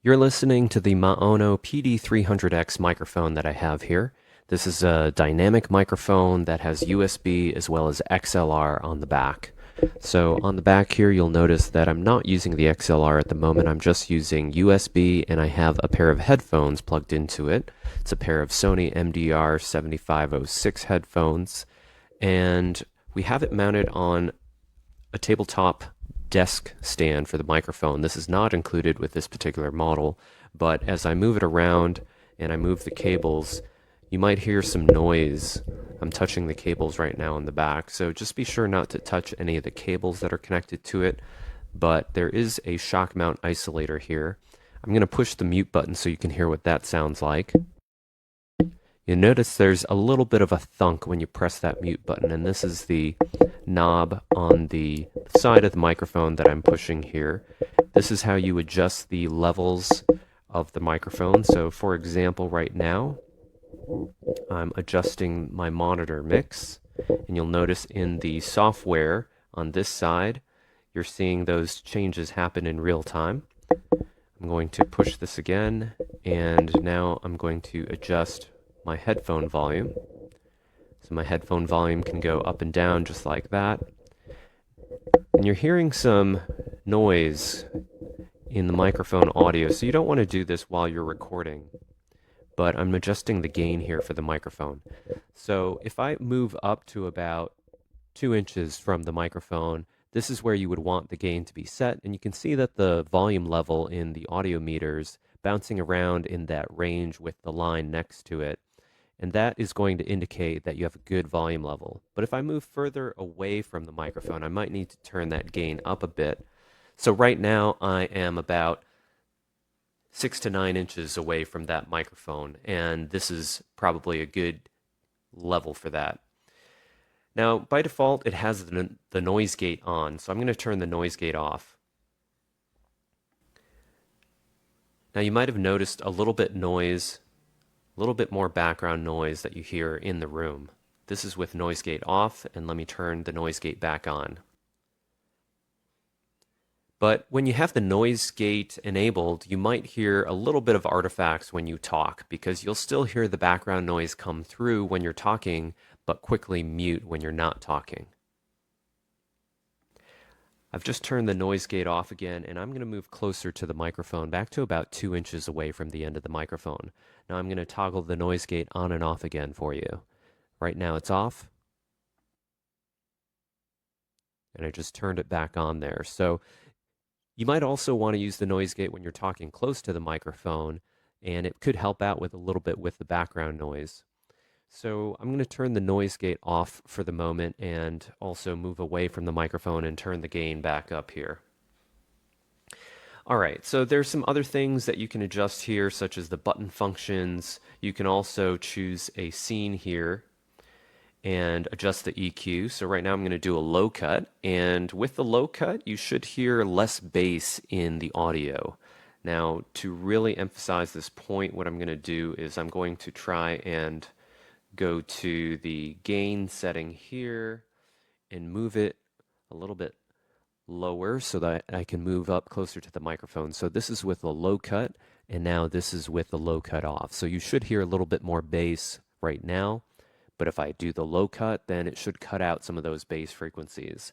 You're listening to the MAONO PD300X microphone that I have here. This is a dynamic microphone that has USB as well as XLR on the back. So on the back here, you'll notice that I'm not using the XLR at the moment. I'm just using USB, and I have a pair of headphones plugged into it. It's a pair of Sony MDR 7506 headphones, and we have it mounted on a tabletop desk stand for the microphone. This is not included with this particular model, but as I move it around and I move the cables, you might hear some noise. I'm touching the cables right now in the back, so just be sure not to touch any of the cables that are connected to it, but there is a shock mount isolator here. I'm going to push the mute button so you can hear what that sounds like. You'll notice there's a little bit of a thunk when you press that mute button, and this is the knob on the side of the microphone that I'm pushing here. This is how you adjust the levels of the microphone. So for example, right now, I'm adjusting my monitor mix, and you'll notice in the software on this side, you're seeing those changes happen in real time. I'm going to push this again, and now I'm going to adjust my headphone volume. So my headphone volume can go up and down just like that. And you're hearing some noise in the microphone audio, so you don't want to do this while you're recording. But I'm adjusting the gain here for the microphone. So if I move up to about 2 inches from the microphone, this is where you would want the gain to be set, and you can see that the volume level in the audio meters bouncing around in that range with the line next to it, and that is going to indicate that you have a good volume level. But if I move further away from the microphone, I might need to turn that gain up a bit. So right now I am about 6 to 9 inches away from that microphone, and this is probably a good level for that. Now, by default, it has the noise gate on, so I'm going to turn the noise gate off. Now, you might have noticed a little bit more background noise that you hear in the room. This is with noise gate off, and let me turn the noise gate back on. But when you have the noise gate enabled, you might hear a little bit of artifacts when you talk, because you'll still hear the background noise come through when you're talking, but quickly mute when you're not talking. I've just turned the noise gate off again, and I'm going to move closer to the microphone, back to about 2 inches away from the end of the microphone. Now I'm going to toggle the noise gate on and off again for you. Right now it's off, and I just turned it back on there. So you might also want to use the noise gate when you're talking close to the microphone, and it could help out with a little bit with the background noise. So I'm going to turn the noise gate off for the moment and also move away from the microphone and turn the gain back up here. All right, so there's some other things that you can adjust here, such as the button functions. You can also choose a scene here and adjust the EQ. So right now I'm going to do a low cut, and with the low cut, you should hear less bass in the audio. Now, to really emphasize this point, what I'm going to do is I'm going to try and go to the gain setting here and move it a little bit lower so that I can move up closer to the microphone. So this is with the low cut, and now this is with the low cut off. So you should hear a little bit more bass right now, but if I do the low cut, then it should cut out some of those bass frequencies.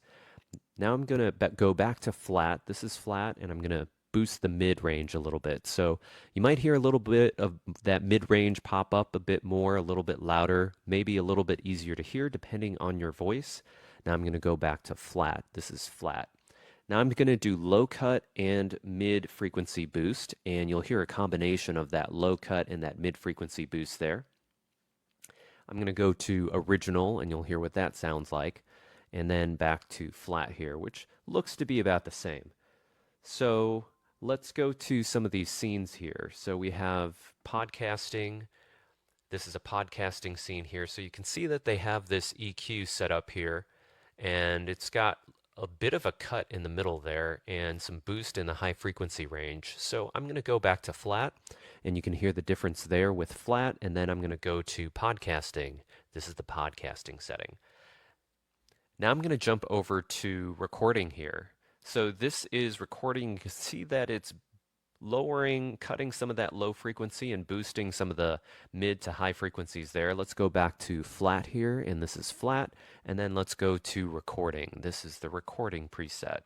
Now I'm going to go back to flat. This is flat, and I'm going to boost the mid-range a little bit. So you might hear a little bit of that mid-range pop up a bit more, a little bit louder, maybe a little bit easier to hear depending on your voice. Now I'm going to go back to flat. This is flat. Now I'm going to do low cut and mid frequency boost, and you'll hear a combination of that low cut and that mid frequency boost there. I'm going to go to original, and you'll hear what that sounds like, and then back to flat here, which looks to be about the same. So let's go to some of these scenes here. So we have podcasting. This is a podcasting scene here. So you can see that they have this EQ set up here, and it's got a bit of a cut in the middle there and some boost in the high frequency range. So I'm going to go back to flat, and you can hear the difference there with flat, and then I'm going to go to podcasting. This is the podcasting setting. Now I'm going to jump over to recording here. So this is recording. You can see that it's cutting some of that low frequency and boosting some of the mid to high frequencies there. Let's go back to flat here, and this is flat, and then let's go to recording. This is the recording preset.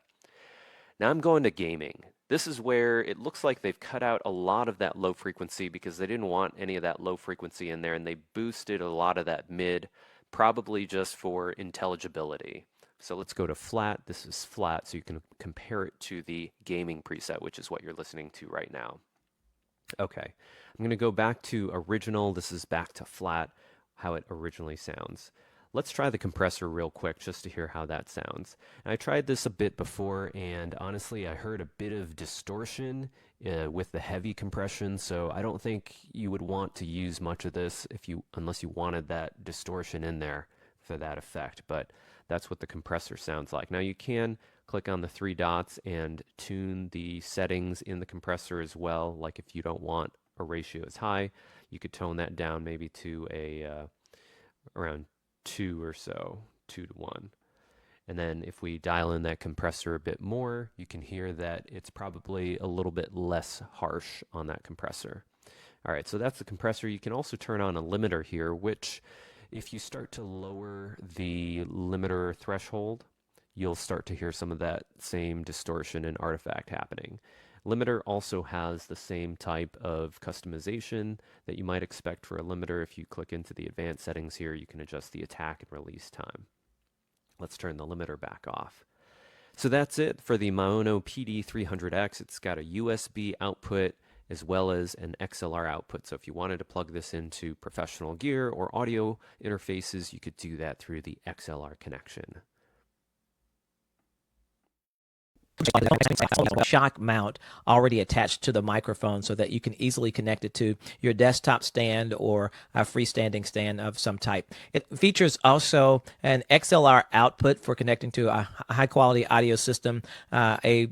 Now I'm going to gaming. This is where it looks like they've cut out a lot of that low frequency because they didn't want any of that low frequency in there, and they boosted a lot of that mid, probably just for intelligibility. So let's go to flat. This is flat, so you can compare it to the gaming preset, which is what you're listening to right now. Okay, I'm going to go back to original. This is back to flat, how it originally sounds. Let's try the compressor real quick just to hear how that sounds. And I tried this a bit before, and honestly, I heard a bit of distortion with the heavy compression, so I don't think you would want to use much of this unless you wanted that distortion in there for that effect. But that's what the compressor sounds like. Now you can click on the three dots and tune the settings in the compressor as well. Like if you don't want a ratio as high, you could tone that down maybe to around 2 or so, 2 to 1. And then if we dial in that compressor a bit more, you can hear that it's probably a little bit less harsh on that compressor. All right, so that's the compressor. You can also turn on a limiter here, which if you start to lower the limiter threshold, you'll start to hear some of that same distortion and artifact happening. Limiter also has the same type of customization that you might expect for a limiter. If you click into the advanced settings here, you can adjust the attack and release time. Let's turn the limiter back off. So that's it for the MAONO PD300X. It's got a USB output as well as an XLR output. So if you wanted to plug this into professional gear or audio interfaces, you could do that through the XLR connection. Shock mount already attached to the microphone so that you can easily connect it to your desktop stand or a freestanding stand of some type. It features also an XLR output for connecting to a high quality audio system, a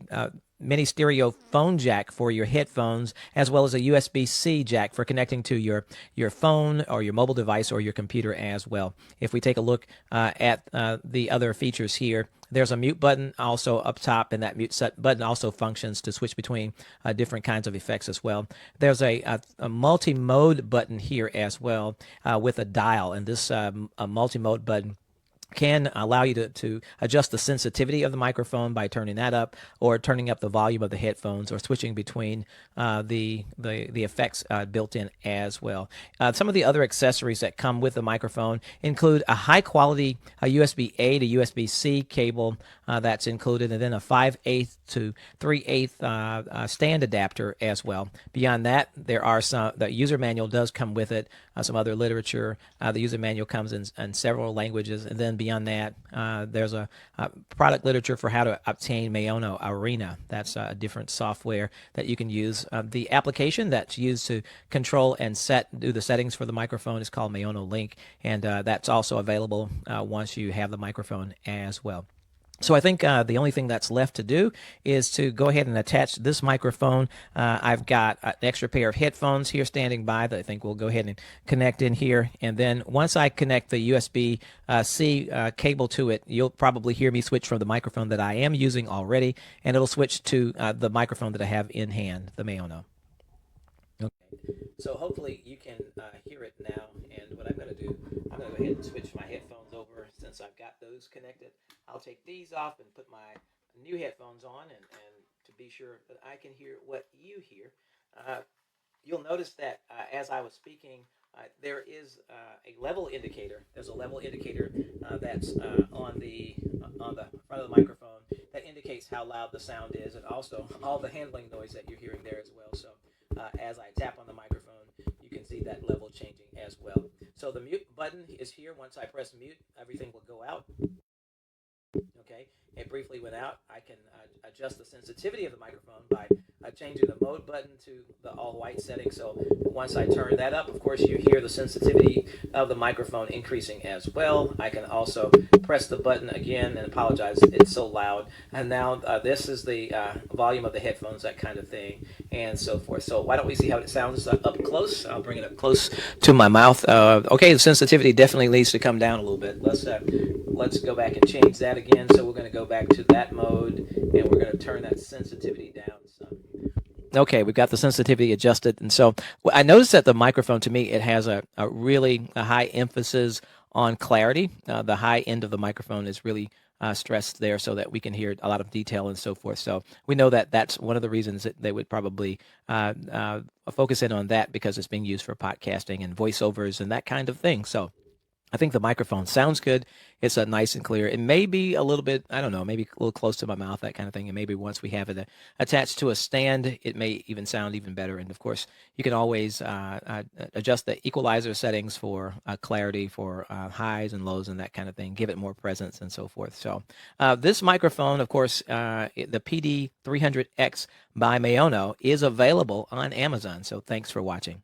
mini stereo phone jack for your headphones, as well as a USB-C jack for connecting to your phone or your mobile device or your computer as well. If we take a look at the other features here, there's a mute button also up top, and that mute button also functions to switch between different kinds of effects as well. There's a multi-mode button here as well with a dial, and this multi-mode button can allow you to adjust the sensitivity of the microphone by turning that up or turning up the volume of the headphones or switching between the effects built in as well. Some of the other accessories that come with the microphone include a high quality USB-A to USB-C cable that's included, and then a 5/8 to 3/8 stand adapter as well. Beyond that, there are the user manual does come with it, some other literature. The user manual comes in several languages, and then beyond that, there's a product literature for how to obtain MAONO Arena. That's a different software that you can use. The application that's used to control and do the settings for the microphone is called MAONO Link, and that's also available once you have the microphone as well. So I think the only thing that's left to do is to go ahead and attach this microphone. I've got an extra pair of headphones here standing by that I think we'll go ahead and connect in here. And then once I connect the USB-C cable to it, you'll probably hear me switch from the microphone that I am using already, and it'll switch to the microphone that I have in hand, the MAONO. Okay. So hopefully you can hear it now. And what I'm going to do, I'm going to go ahead and switch my headphones over since I've got those connected. I'll take these off and put my new headphones on, and to be sure that I can hear what you hear. You'll notice that as I was speaking, there is a level indicator. There's a level indicator that's on the front of the microphone that indicates how loud the sound is, and also all the handling noise that you're hearing there as well. So as I tap on the microphone, you can see that level changing as well. So the mute button is here. Once I press mute, everything will go out. Okay, it briefly went out. I can adjust the sensitivity of the microphone by changing the mode button to the all white setting. So once I turn that up, of course, you hear the sensitivity of the microphone increasing as well. I can also press the button again, and apologize, it's so loud. And now this is the volume of the headphones, that kind of thing, and so forth. So why don't we see how it sounds up close? I'll bring it up close to my mouth. Okay, the sensitivity definitely needs to come down a little bit. Let's go back and change that again. So we're going to go back to that mode, and we're going to turn that sensitivity down some. Okay, we've got the sensitivity adjusted. And so I noticed that the microphone, to me, it has a really high emphasis on clarity. The high end of the microphone is really stressed there so that we can hear a lot of detail and so forth. So we know that that's one of the reasons that they would probably focus in on that, because it's being used for podcasting and voiceovers and that kind of thing. So I think the microphone sounds good. It's nice and clear. It may be a little bit, I don't know, maybe a little close to my mouth, that kind of thing. And maybe once we have it attached to a stand, it may even sound even better. And of course, you can always adjust the equalizer settings for clarity, for highs and lows and that kind of thing, give it more presence and so forth. So this microphone, of course, the PD300X by MAONO, is available on Amazon. So thanks for watching.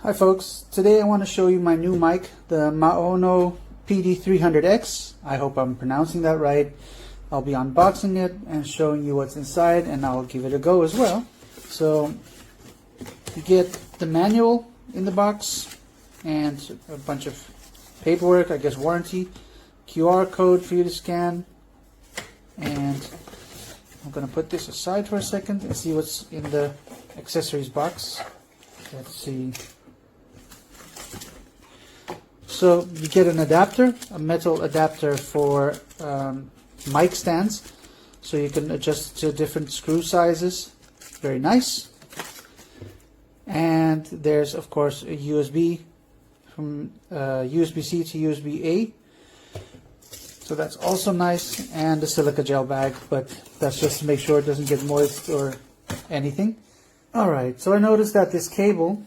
Hi folks, today I want to show you my new mic, the MAONO PD300X. I hope I'm pronouncing that right. I'll be unboxing it and showing you what's inside, and I'll give it a go as well. So you get the manual in the box and a bunch of paperwork, I guess warranty, QR code for you to scan, and I'm going to put this aside for a second and see what's in the accessories box. Let's see. So you get an adapter, a metal adapter for mic stands, so you can adjust to different screw sizes. Very nice. And there's of course a USB from USB-C to USB-A. So that's also nice, and a silica gel bag, but that's just to make sure it doesn't get moist or anything. Alright, so I noticed that this cable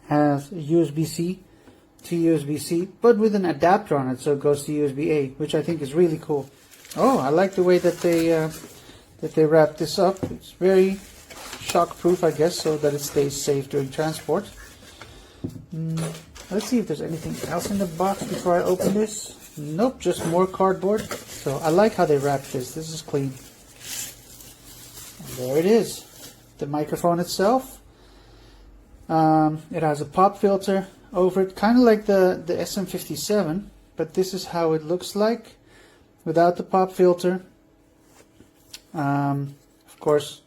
has USB-C to USB-C, but with an adapter on it, so it goes to USB-A, which I think is really cool. Oh, I like the way that they wrap this up. It's very shock-proof, I guess, so that it stays safe during transport. Let's see if there's anything else in the box before I open this. Nope, just more cardboard. So I like how they wrap this. This is clean. And there it is. The microphone itself. It has a pop filter over it, kind of like the SM57, but this is how it looks like without the pop filter. Of course,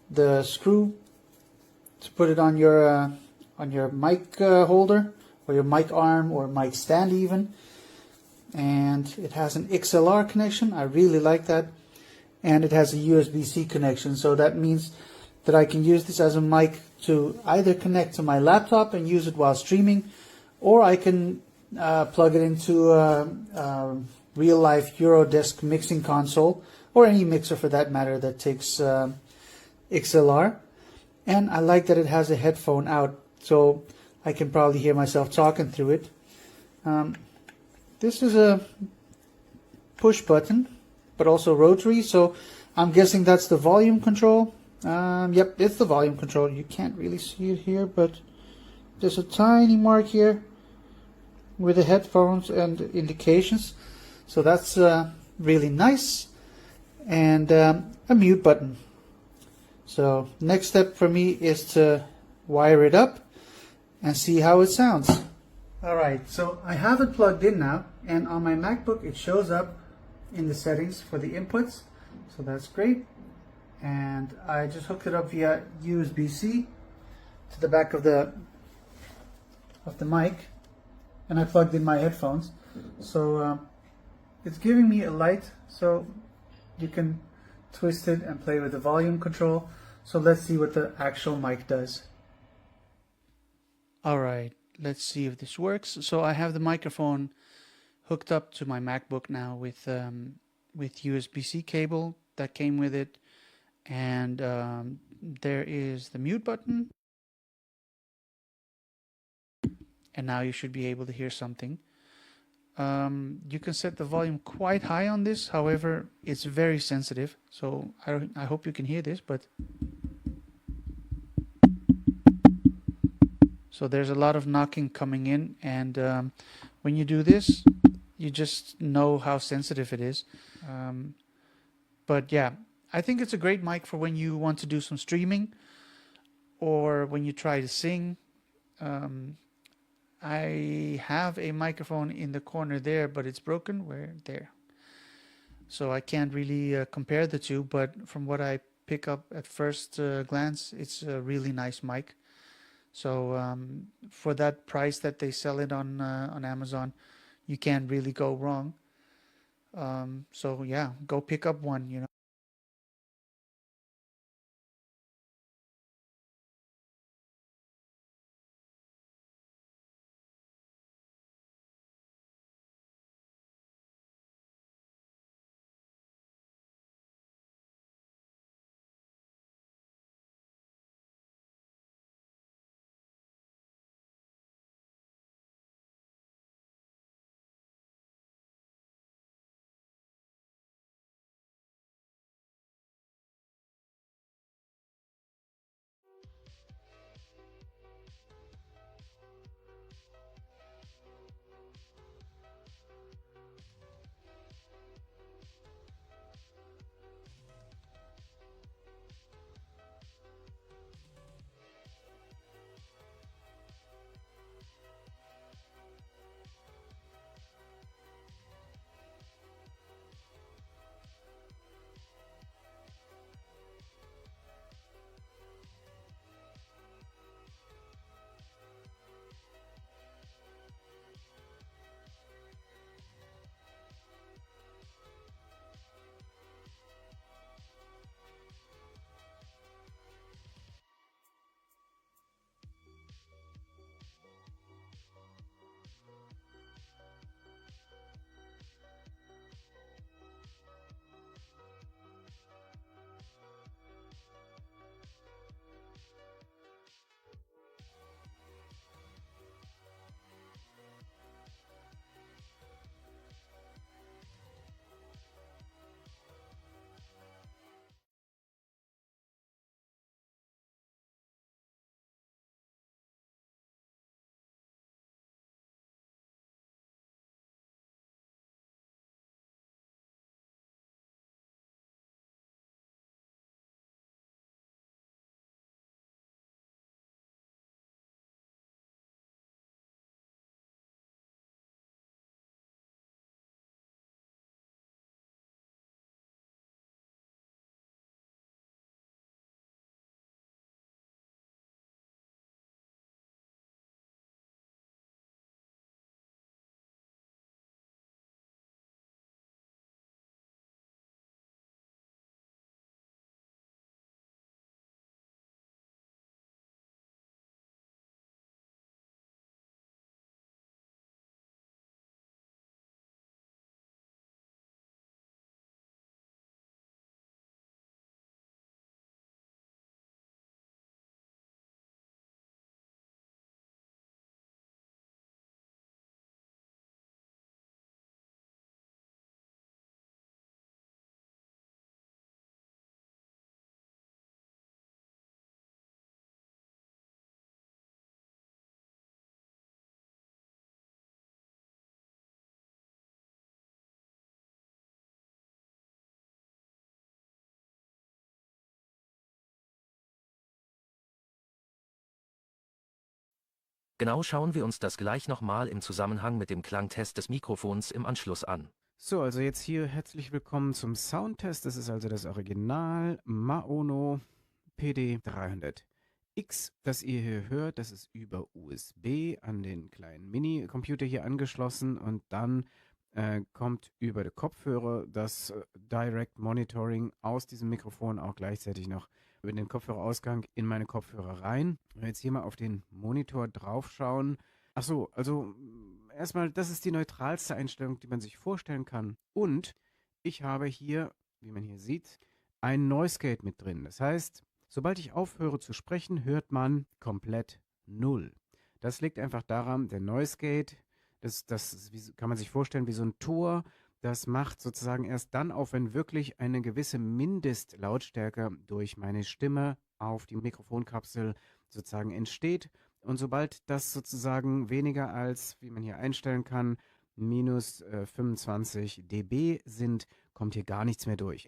the screw to put it on your mic holder, or your mic arm, or mic stand even. And it has an XLR connection. I really like that. And it has a USB-C connection, so that means that I can use this as a mic to either connect to my laptop and use it while streaming, or I can plug it into a real-life Eurodesk mixing console, or any mixer for that matter that takes XLR. And I like that it has a headphone out, so I can probably hear myself talking through it. This is a push button, but also rotary, so I'm guessing that's the volume control. Yep, it's the volume control. You can't really see it here, but there's a tiny mark here with the headphones and indications, so that's really nice. And a mute button. So next step for me is to wire it up and see how it sounds. Alright, so I have it plugged in now, and on my MacBook it shows up in the settings for the inputs, so that's great. And I just hooked it up via USB-C to the back of the mic, and I plugged in my headphones. So it's giving me a light, so you can twist it and play with the volume control. So let's see what the actual mic does. All right, let's see if this works. So I have the microphone hooked up to my MacBook now with USB-C cable that came with it, and there is the mute button, and now you should be able to hear something. You can set the volume quite high on this, however it's very sensitive, so I hope you can hear this, but so there's a lot of knocking coming in, and when you do this you just know how sensitive it is. But yeah, I think it's a great mic for when you want to do some streaming or when you try to sing. I have a microphone in the corner there, but it's broken. Where? There. So I can't really compare the two, but from what I pick up at first glance, it's a really nice mic. So for that price that they sell it on Amazon, you can't really go wrong. So yeah, go pick up one, you know. Genau schauen wir uns das gleich nochmal im Zusammenhang mit dem Klangtest des Mikrofons im Anschluss an. So, also jetzt hier herzlich willkommen zum Soundtest. Das ist also das Original MAONO PD300X, das ihr hier hört. Das ist über USB an den kleinen Mini-Computer hier angeschlossen und dann kommt über die Kopfhörer das Direct Monitoring aus diesem Mikrofon auch gleichzeitig noch über den Kopfhörerausgang in meine Kopfhörer rein. Wenn wir jetzt hier mal auf den Monitor drauf schauen. Achso, also erstmal, das ist die neutralste Einstellung, die man sich vorstellen kann. Und ich habe hier, wie man hier sieht, ein Noise Gate mit drin. Das heißt, sobald ich aufhöre zu sprechen, hört man komplett 0. Das liegt einfach daran, der Noise Gate, das kann man sich vorstellen wie so ein Tor. Das macht sozusagen erst dann auf, wenn wirklich eine gewisse Mindestlautstärke durch meine Stimme auf die Mikrofonkapsel sozusagen entsteht. Und sobald das sozusagen weniger als, wie man hier einstellen kann, minus 25 dB sind, kommt hier gar nichts mehr durch.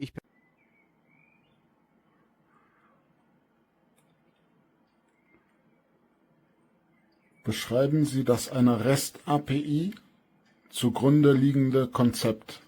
Beschreiben Sie das einer REST-API zugrunde liegende Konzept.